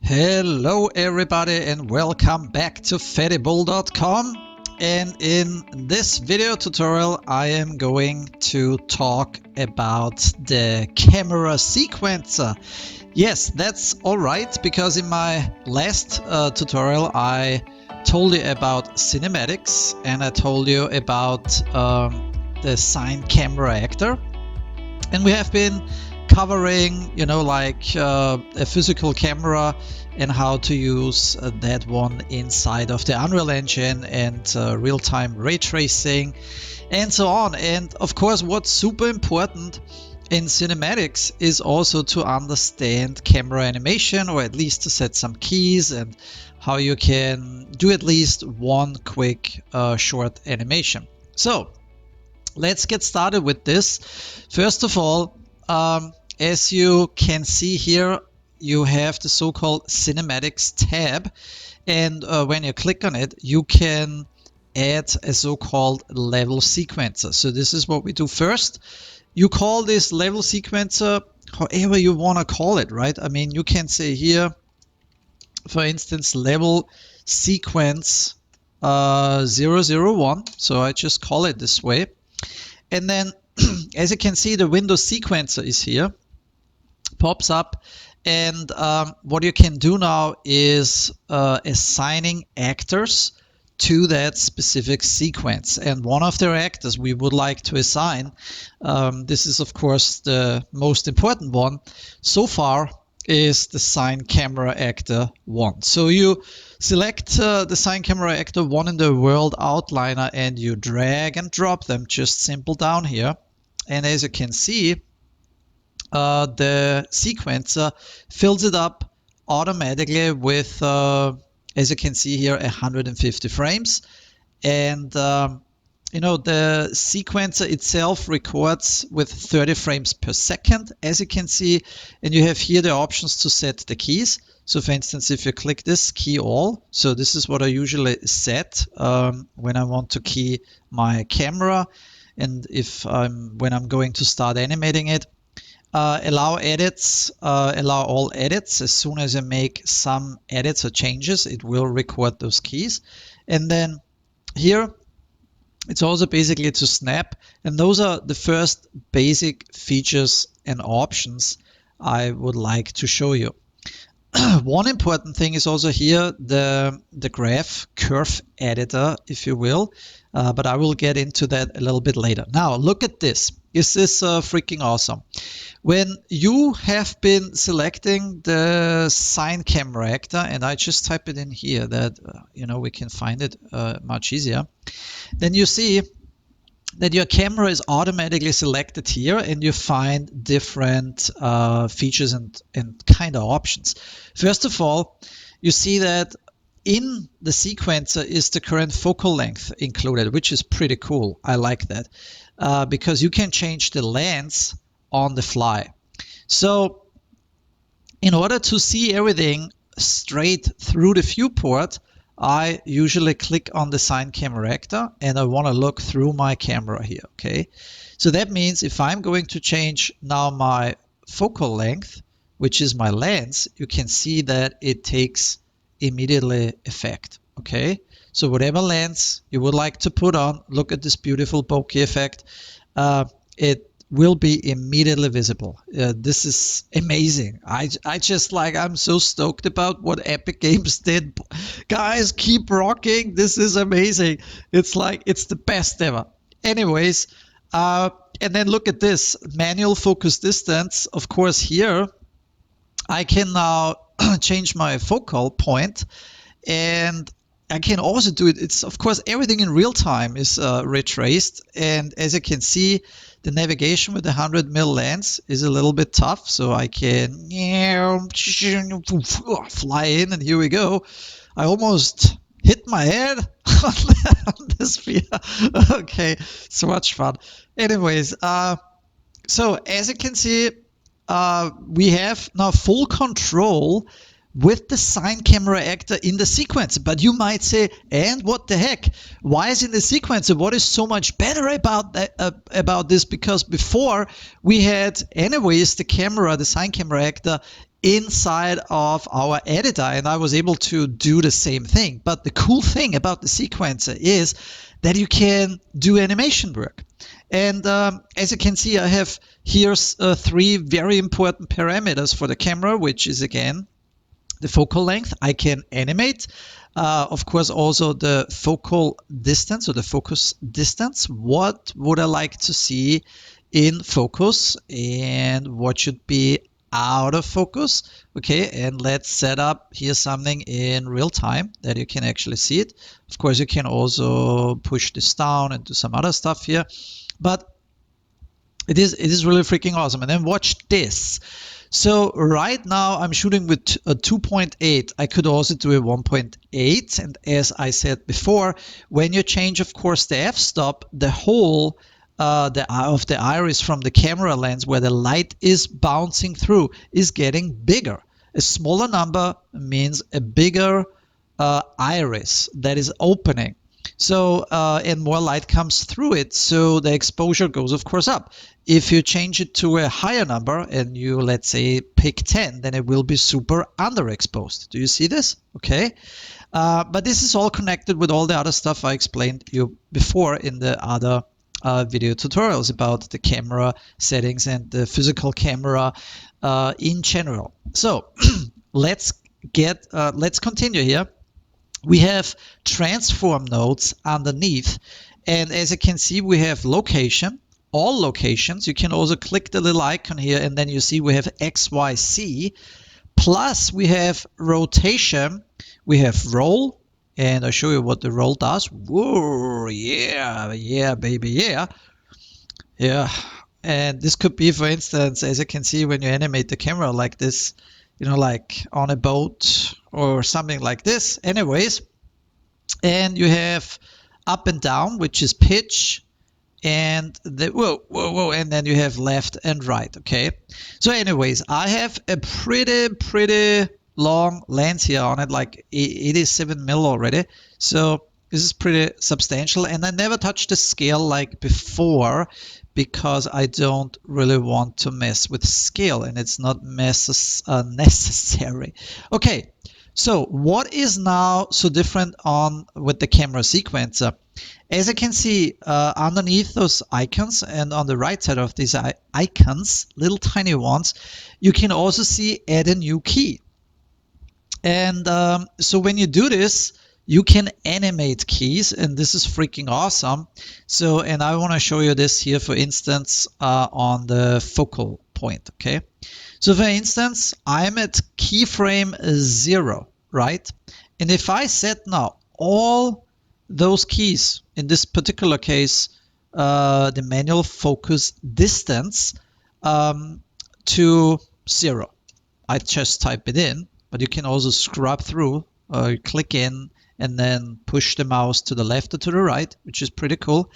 Hello everybody and welcome back to fattybull.com, and in this video tutorial I am going to talk about the camera sequencer. Yes, that's alright, because in my last tutorial I told you about cinematics and I told you about the sign camera actor, and we have been covering, like a physical camera and how to use that one inside of the Unreal Engine and real-time ray tracing and so on. And of course, what's super important in cinematics is also to understand camera animation, or at least to set some keys and how you can do at least one quick short animation. So let's get started with this. First of all, as you can see here, you have the so-called cinematics tab, and when you click on it, you can add a so-called level sequencer. So this is what we do first. You call this level sequencer however you want to call it, right? I mean, you can say here, for instance, level sequence 001. So I just call it this way. And then as you can see, the Windows sequencer is here, pops up, and what you can do now is assigning actors to that specific sequence. And one of their actors we would like to assign, this is of course the most important one so far, is the sign camera actor 1. So you select the sign camera actor 1 in the world outliner and you drag and drop them just simple down here. And as you can see, the sequencer fills it up automatically with, as you can see here, 150 frames. And the sequencer itself records with 30 frames per second, as you can see. And you have here the options to set the keys. So for instance, if you click this key all, so this is what I usually set when I want to key my camera. And when I'm going to start animating it, allow edits, allow all edits. As soon as I make some edits or changes, it will record those keys. And then here, it's also basically to snap. And those are the first basic features and options I would like to show you. One important thing is also here the graph curve editor, if you will, but I will get into that a little bit later. Now look at this. Is this freaking awesome? When you have been selecting the sign camera actor, and I just type it in here that we can find it much easier, then you see that your camera is automatically selected here, and you find different features and kind of options. First of all, you see that in the sequencer is the current focal length included, which is pretty cool. I like that because you can change the lens on the fly. So in order to see everything straight through the viewport, I usually click on the sign camera actor and I want to look through my camera here. Okay, so that means if I'm going to change now my focal length, which is my lens, you can see that it takes immediately effect. Okay, so whatever lens you would like to put on, look at this beautiful bokeh effect. It will be immediately visible. This is amazing. I'm so stoked about what Epic Games did. Guys, keep rocking. This is amazing. It's the best ever. Anyways, and then look at this manual focus distance. Of course, here I can now change my focal point, and I can also do it. It's of course everything in real time is retraced, and as you can see, the navigation with the 100mm lens is a little bit tough, so I can fly in, and here we go. I almost hit my head on the sphere. Okay, so much fun. Anyways, so as you can see, we have now full control with the sign camera actor in the sequence. But you might say, and what the heck? Why is in the sequence? What is so much better about that, about this? Because before we had anyways the camera, the sign camera actor inside of our editor, and I was able to do the same thing. But the cool thing about the sequencer is that you can do animation work. And as you can see, I have here 3 very important parameters for the camera, which is again the focal length. I can animate, of course, also the focal distance or the focus distance. What would I like to see in focus and what should be out of focus? Okay, and let's set up here something in real time that you can actually see it. Of course, you can also push this down and do some other stuff here, but it is really freaking awesome. And then watch this. So right now I'm shooting with a 2.8. I could also do a 1.8. And as I said before, when you change, of course, the f-stop, the whole of the iris from the camera lens where the light is bouncing through is getting bigger. A smaller number means a bigger iris that is opening. So, and more light comes through it, so the exposure goes, of course, up. If you change it to a higher number and you, let's say, pick 10, then it will be super underexposed. Do you see this? Okay. But this is all connected with all the other stuff I explained you before in the other video tutorials about the camera settings and the physical camera in general. So let's continue here. We have transform nodes underneath, and as you can see, we have location, all locations. You can also click the little icon here, and then you see we have X, Y, Z, plus we have rotation, we have roll, and I'll show you what the roll does. Whoa, yeah, baby, yeah. And this could be, for instance, as you can see, when you animate the camera like this, you know, like on a boat or something like this. Anyways, and you have up and down, which is pitch, and the whoa, and then you have left and right. Okay. So anyways, I have a pretty long lens here on it, like 87 mil already. So this is pretty substantial, and I never touched the scale like before, because I don't really want to mess with scale, and it's not necessary. Okay, so what is now so different with the camera sequencer? As you can see, underneath those icons and on the right side of these icons, little tiny ones, you can also see add a new key. And so when you do this, you can animate keys, and this is freaking awesome. So, and I want to show you this here, for instance, on the focal point, okay? So for instance, I'm at keyframe 0, right? And if I set now all those keys, in this particular case, the manual focus distance to 0, I just type it in, but you can also scrub through, click in, and then push the mouse to the left or to the right, which is pretty cool.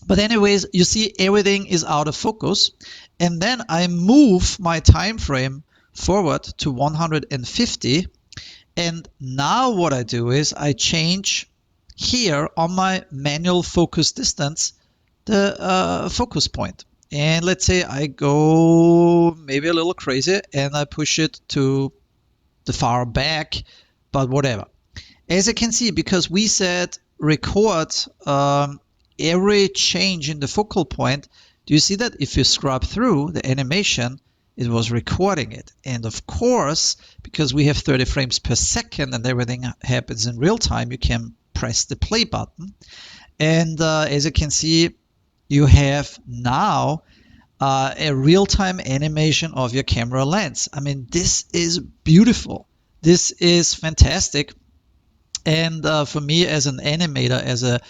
But anyways, you see everything is out of focus. And then I move my time frame forward to 150. And now what I do is I change here on my manual focus distance the focus point. And let's say I go maybe a little crazy and I push it to the far back, but whatever. As you can see, because we said record every change in the focal point, do you see that if you scrub through the animation, it was recording it? And of course, because we have 30 frames per second and everything happens in real time, you can press the play button. And as you can see, you have now a real-time animation of your camera lens. I mean, this is beautiful. This is fantastic. And for me as an animator, as a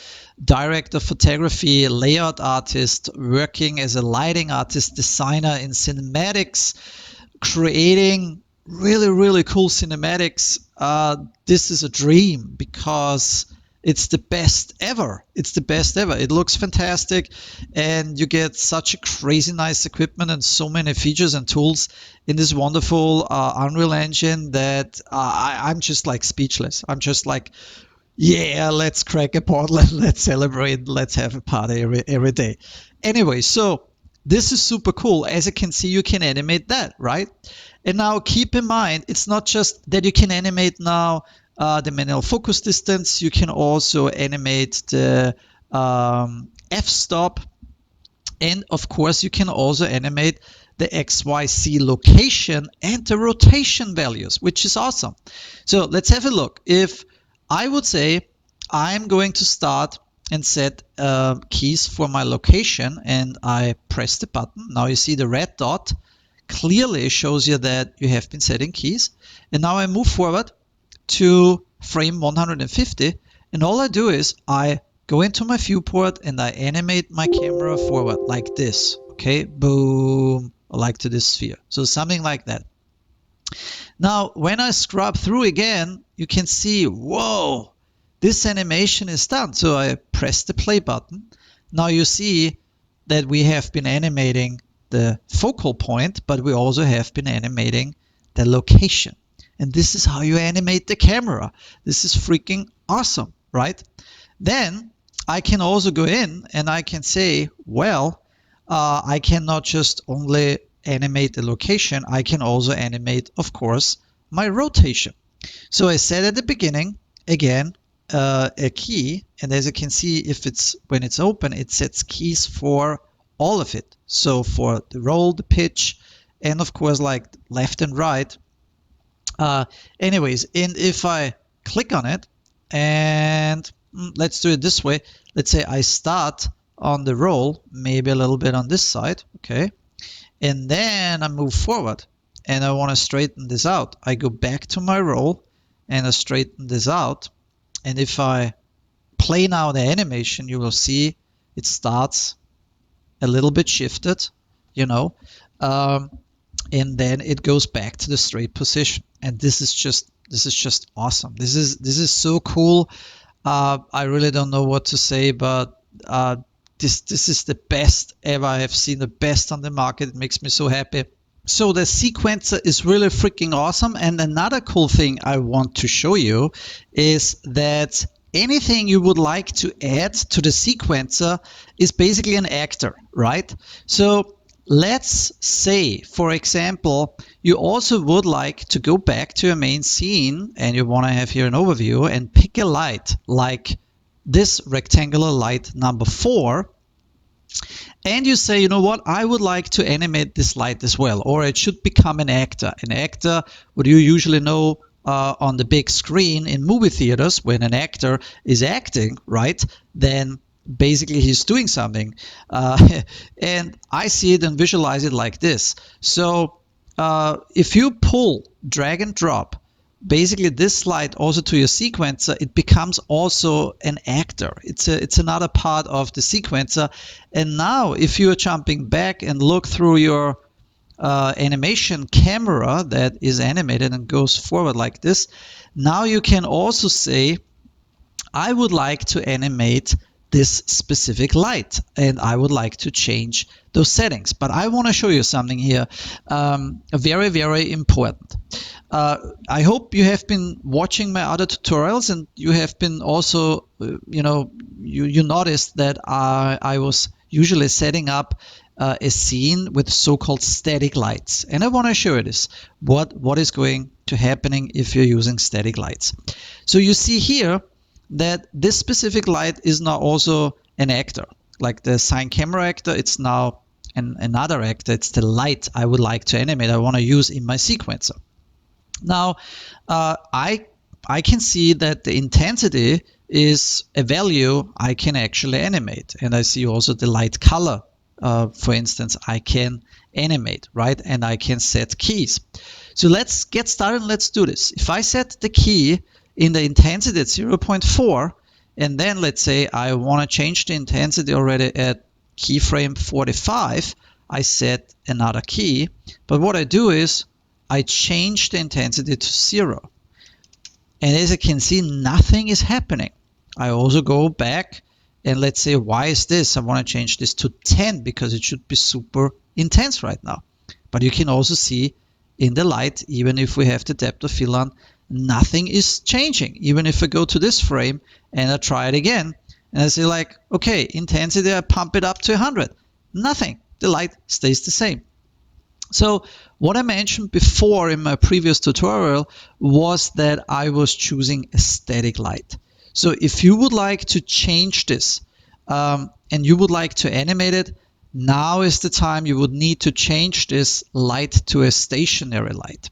director of photography, layout artist, working as a lighting artist, designer in cinematics, creating really cool cinematics, this is a dream, because it's the best ever. It's the best ever. It looks fantastic, and you get such a crazy nice equipment and so many features and tools in this wonderful Unreal Engine that I'm just like speechless. I'm just like, yeah, let's crack a bottle and let's celebrate. Let's have a party every day. Anyway, so this is super cool. As you can see, you can animate that, right? And now keep in mind, it's not just that you can animate now the manual focus distance, you can also animate the f-stop, and of course you can also animate the XYZ location and the rotation values, which is awesome. So let's have a look. If I would say I'm going to start and set keys for my location, and I press the button, now you see the red dot clearly shows you that you have been setting keys. And now I move forward to frame 150, and all I do is I go into my viewport and I animate my camera forward like this. Okay, boom, like to this sphere. So something like that. Now, when I scrub through again, you can see, whoa, this animation is done. So I press the play button. Now you see that we have been animating the focal point, but we also have been animating the location. And this is how you animate the camera. This is freaking awesome, right? Then I can also go in and I can say, well, I cannot just only animate the location. I can also animate, of course, my rotation. So I set at the beginning, again, a key. And as you can see, if it's when it's open, it sets keys for all of it. So for the roll, the pitch, and of course, like left and right. Anyways, and if I click on it, and let's do it this way. Let's say I start on the roll, maybe a little bit on this side, okay? And then I move forward, and I want to straighten this out. I go back to my roll, and I straighten this out. And if I play now the animation, you will see it starts a little bit shifted, you know, and then it goes back to the straight position. And this is just awesome. This is so cool. I really don't know what to say, but this is the best ever I have seen, the best on the market. It makes me so happy. So the sequencer is really freaking awesome. And another cool thing I want to show you is that anything you would like to add to the sequencer is basically an actor, right? So let's say, for example, you also would like to go back to your main scene and you want to have here an overview and pick a light like this rectangular light number 4. And you say, you know what, I would like to animate this light as well, or it should become an actor. An actor, what you usually know on the big screen in movie theaters, when an actor is acting, right, then basically he's doing something. And I see it and visualize it like this. So if you pull, drag and drop, basically this slide also to your sequencer, it becomes also an actor. It's another part of the sequencer. And now if you are jumping back and look through your animation camera that is animated and goes forward like this, now you can also say, I would like to animate this specific light and I would like to change those settings. But I want to show you something here, very, very important. I hope you have been watching my other tutorials and you have been also, you noticed that I was usually setting up a scene with so-called static lights. And I want to show you this, what is going to happening if you're using static lights. So you see here that this specific light is now also an actor. Like the sign camera actor, it's now another actor. It's the light I would like to animate, I want to use in my sequencer. Now, I can see that the intensity is a value I can actually animate. And I see also the light color, for instance, I can animate, right? And I can set keys. So let's get started and let's do this. If I set the key in the intensity at 0.4, and then let's say I want to change the intensity already at keyframe 45, I set another key. But what I do is I change the intensity to 0. And as you can see, nothing is happening. I also go back and let's say, why is this? I want to change this to 10 because it should be super intense right now. But you can also see in the light, even if we have the depth of field on, nothing is changing. Even if I go to this frame and I try it again, and I say like, okay, intensity, I pump it up to 100. Nothing. The light stays the same. So what I mentioned before in my previous tutorial was that I was choosing a static light. So if you would like to change this and you would like to animate it, now is the time you would need to change this light to a stationary light.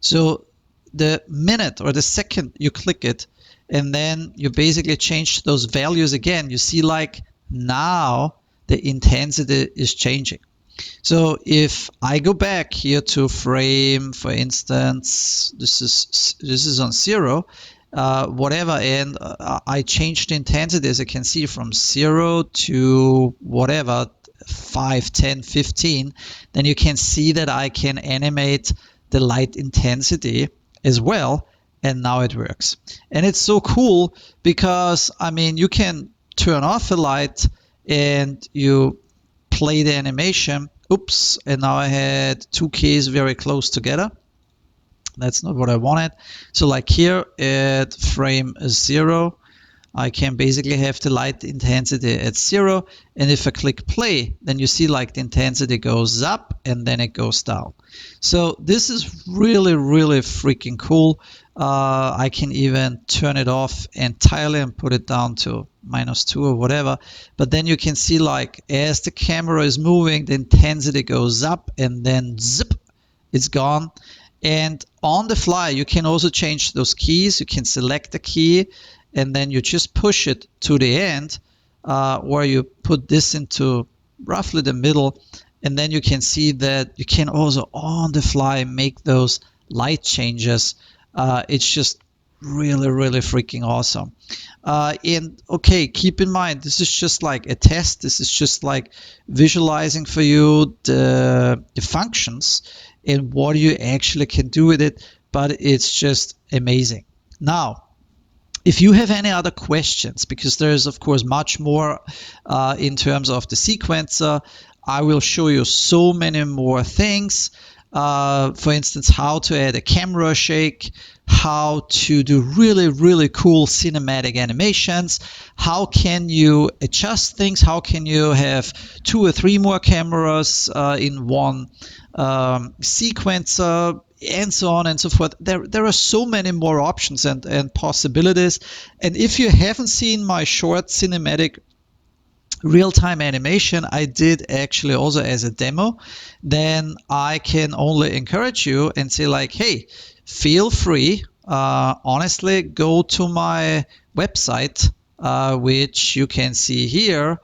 So the minute or the second you click it and then you basically change those values again, you see like now the intensity is changing. So if I go back here to frame, for instance, this is on 0, whatever, and I change the intensity, as you can see, from 0 to whatever, 5, 10, 15, then you can see that I can animate the light intensity as well, and now it works. And it's so cool because, I mean, you can turn off a light and you play the animation. Oops, and now I had two keys very close together. That's not what I wanted. So like here at frame 0, I can basically have the light intensity at 0, and if I click play, then you see like the intensity goes up and then it goes down. So this is really, really freaking cool. I can even turn it off entirely and put it down to -2 or whatever, but then you can see like as the camera is moving, the intensity goes up and then zip, it's gone. And on the fly, you can also change those keys. You can select the key and then you just push it to the end, or you put this into roughly the middle, and then you can see that you can also on the fly make those light changes. It's just really, really freaking awesome. And okay, keep in mind, this is just like a test. This is just like visualizing for you the functions and what you actually can do with it, but it's just amazing. Now, if you have any other questions, because there's of course much more in terms of the sequencer, I will show you so many more things. For instance, how to add a camera shake, how to do really, really cool cinematic animations, how can you adjust things, how can you have 2 or 3 more cameras in one sequencer, and so on and so forth. There are so many more options and possibilities. And if you haven't seen my short cinematic real-time animation I did actually also as a demo, then I can only encourage you and say like, hey, feel free, honestly, go to my website, which you can see here.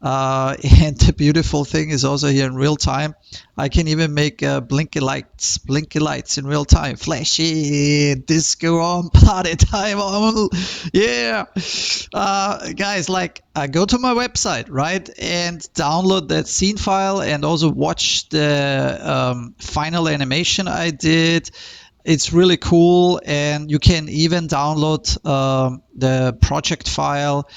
And the beautiful thing is also here in real time, I can even make blinky lights in real time. Flashy, disco on, party time on. Yeah. Guys, like go to my website, right? And download that scene file and also watch the final animation I did. It's really cool. And you can even download the project file,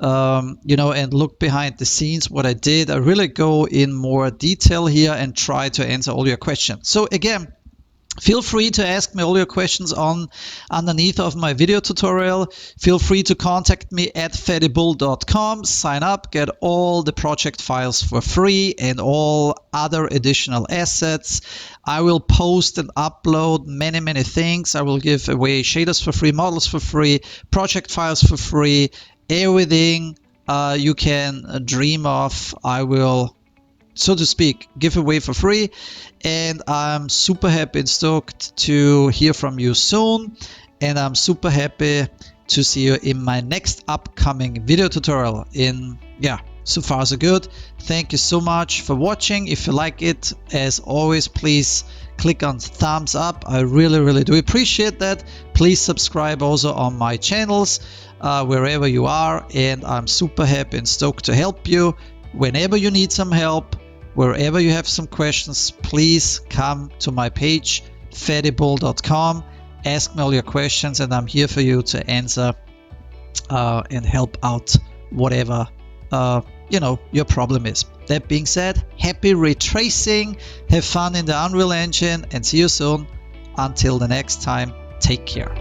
and look behind the scenes what I did. I really go in more detail here and try to answer all your questions. So again, feel free to ask me all your questions underneath of my video tutorial. Feel free to contact me at fattybull.com. Sign up, get all the project files for free and all other additional assets. I will post and upload many, many things. I will give away shaders for free, models for free, project files for free. Everything you can dream of, I will, so to speak, give away for free. And I'm super happy and stoked to hear from you soon. And I'm super happy to see you in my next upcoming video tutorial. So far so good. Thank you so much for watching. If you like it, as always, please click on thumbs up. I really, really do appreciate that. Please subscribe also on my channels, wherever you are. And I'm super happy and stoked to help you. Whenever you need some help, wherever you have some questions, please come to my page, fattybull.com. Ask me all your questions and I'm here for you to answer and help out whatever your problem is. That being said, happy retracing, have fun in the Unreal Engine, and see you soon. Until the next time, take care.